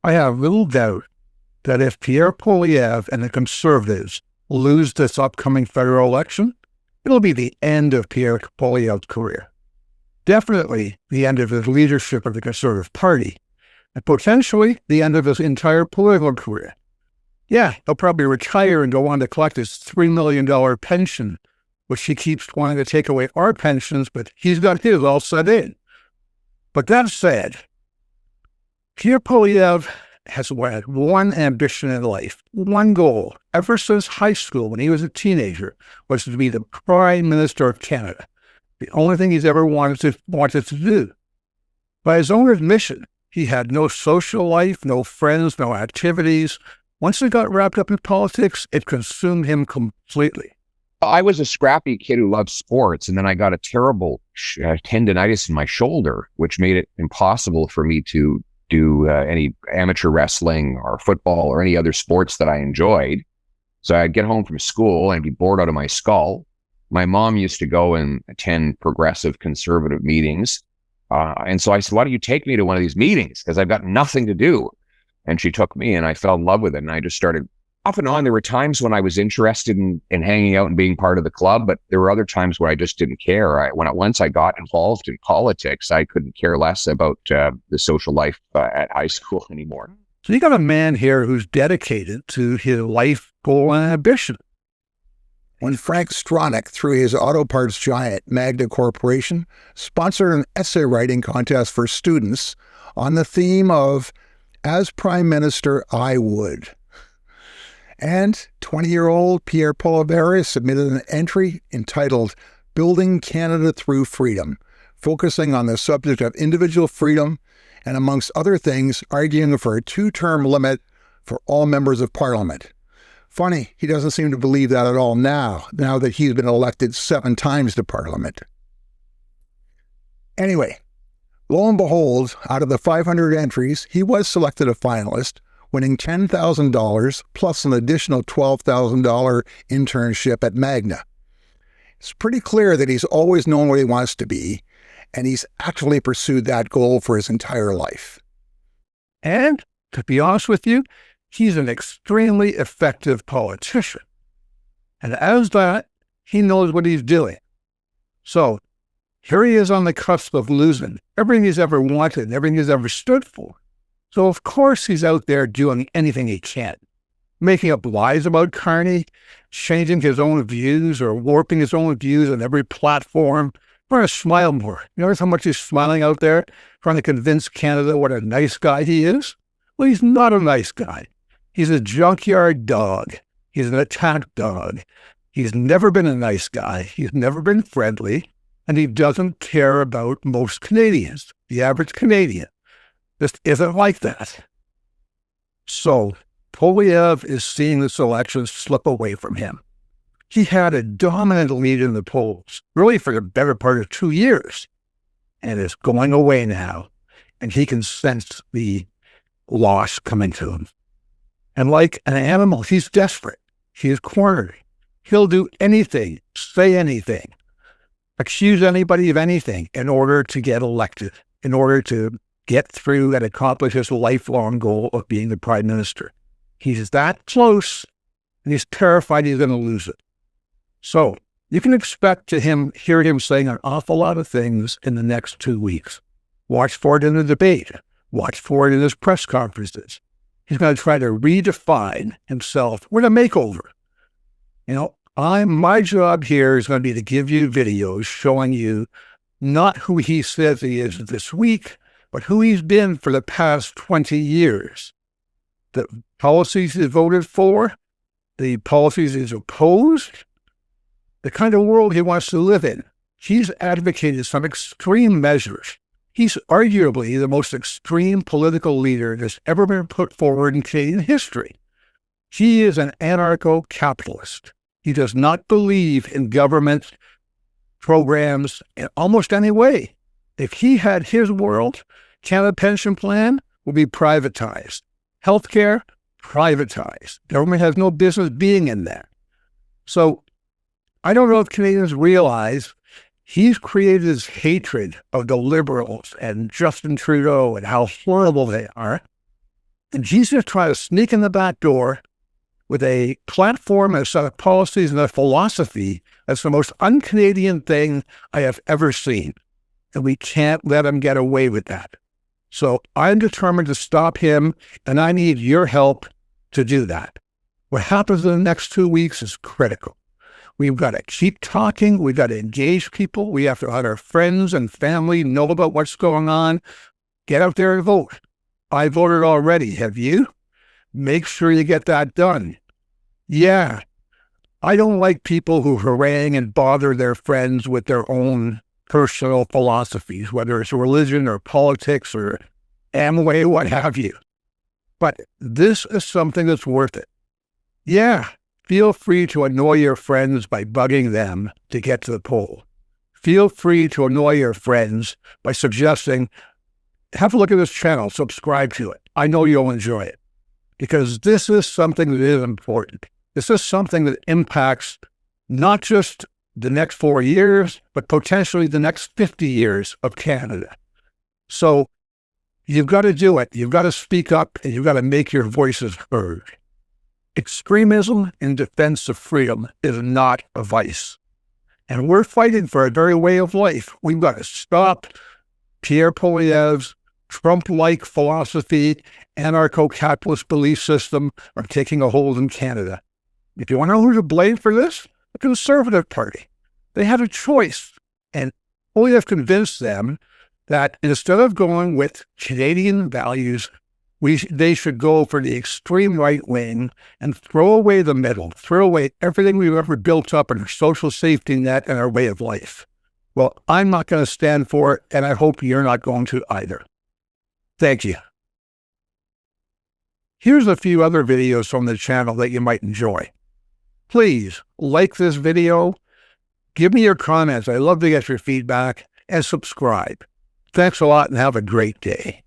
I have little doubt that if Pierre Poilievre and the Conservatives lose this upcoming federal election, it'll be the end of Pierre Poilievre's career. Definitely the end of his leadership of the Conservative Party, and potentially the end of his entire political career. Yeah, he'll probably retire and go on to collect his $3 million pension, which he keeps wanting to take away our pensions, but he's got his all set in. But that said, Pierre Poilievre has had one ambition in life, one goal, ever since high school when he was a teenager, was to be the Prime Minister of Canada. The only thing he's ever wanted to do. By his own admission, he had no social life, no friends, no activities. Once he got wrapped up in politics, it consumed him completely. I was a scrappy kid who loved sports, and then I got a terrible tendonitis in my shoulder, which made it impossible for me to do any amateur wrestling or football or any other sports that I enjoyed. So I'd get home from school and be bored out of my skull. My mom used to go and attend progressive conservative meetings. And so I said, why don't you take me to one of these meetings? Because I've got nothing to do. And she took me and I fell in love with it. And I just started off and on. There were times when I was interested in hanging out and being part of the club, but there were other times where I just didn't care. Once I got involved in politics, I couldn't care less about the social life at high school anymore. So you got a man here who's dedicated to his life goal and ambition. When Frank Stronach, through his auto parts giant Magna Corporation, sponsored an essay writing contest for students on the theme of, "As Prime Minister, I would." And 20-year-old Pierre Poilievre submitted an entry entitled "Building Canada Through Freedom," focusing on the subject of individual freedom and, amongst other things, arguing for a 2-term limit for all members of Parliament. Funny, he doesn't seem to believe that at all now that he's been elected 7 times to Parliament. Anyway, lo and behold, out of the 500 entries, he was selected a finalist, winning $10,000 plus an additional $12,000 internship at Magna. It's pretty clear that he's always known what he wants to be, and he's actually pursued that goal for his entire life. And, to be honest with you, he's an extremely effective politician. And as that, he knows what he's doing. So, here he is on the cusp of losing everything he's ever wanted and everything he's ever stood for. So, of course, he's out there doing anything he can, making up lies about Carney, changing his own views or warping his own views on every platform. Trying to smile more. You notice how much he's smiling out there, trying to convince Canada what a nice guy he is? Well, he's not a nice guy. He's a junkyard dog. He's an attack dog. He's never been a nice guy. He's never been friendly. And he doesn't care about most Canadians. The average Canadian just isn't like that. So, Poilievre is seeing this election slip away from him. He had a dominant lead in the polls, really for the better part of 2 years. And it's going away now. And he can sense the loss coming to him. And like an animal, he's desperate. He is cornered. He'll do anything, say anything, accuse anybody of anything in order to get elected, in order to get through and accomplish his lifelong goal of being the Prime Minister. He's that close, and he's terrified he's going to lose it. So you can expect to hear him saying an awful lot of things in the next 2 weeks. Watch for it in the debate. Watch for it in his press conferences. He's going to try to redefine himself with a makeover. You know, my job here is going to be to give you videos showing you not who he says he is this week, but who he's been for the past 20 years. The policies he's voted for, the policies he's opposed, the kind of world he wants to live in. He's advocated some extreme measures. He's arguably the most extreme political leader that's ever been put forward in Canadian history. He is an anarcho-capitalist. He does not believe in government programs in almost any way. If he had his world, Canada Pension Plan will be privatized. Healthcare, privatized. Government has no business being in there. So I don't know if Canadians realize he's created this hatred of the Liberals and Justin Trudeau and how horrible they are. And he's going to try to sneak in the back door with a platform, a set of policies, and a philosophy that's the most un-Canadian thing I have ever seen. And we can't let him get away with that. So I'm determined to stop him, and I need your help to do that. What happens in the next 2 weeks is critical. We've got to keep talking. We've got to engage people. We have to let our friends and family know about what's going on. Get out there and vote. I voted already. Have you? Make sure you get that done. Yeah, I don't like people who harangue and bother their friends with their own personal philosophies, whether it's religion or politics or Amway, what have you. But this is something that's worth it. Yeah, feel free to annoy your friends by bugging them to get to the poll. Feel free to annoy your friends by suggesting, have a look at this channel, subscribe to it. I know you'll enjoy it. Because this is something that is important. This is something that impacts not just the next 4 years, but potentially the next 50 years of Canada. So you've got to do it. You've got to speak up, and you've got to make your voices heard. Extremism in defense of freedom is not a vice. And we're fighting for a very way of life. We've got to stop Pierre Poilievre's Trump-like philosophy, anarcho-capitalist belief system are taking a hold in Canada. If you want to know who to blame for this, the Conservative Party. They had a choice, and Poilievre convinced them that instead of going with Canadian values, they should go for the extreme right wing and throw away the middle, throw away everything we've ever built up in our social safety net and our way of life. Well, I'm not going to stand for it, and I hope you're not going to either. Thank you. Here's a few other videos from the channel that you might enjoy. Please like this video, give me your comments. I love to get your feedback, and subscribe. Thanks a lot and have a great day.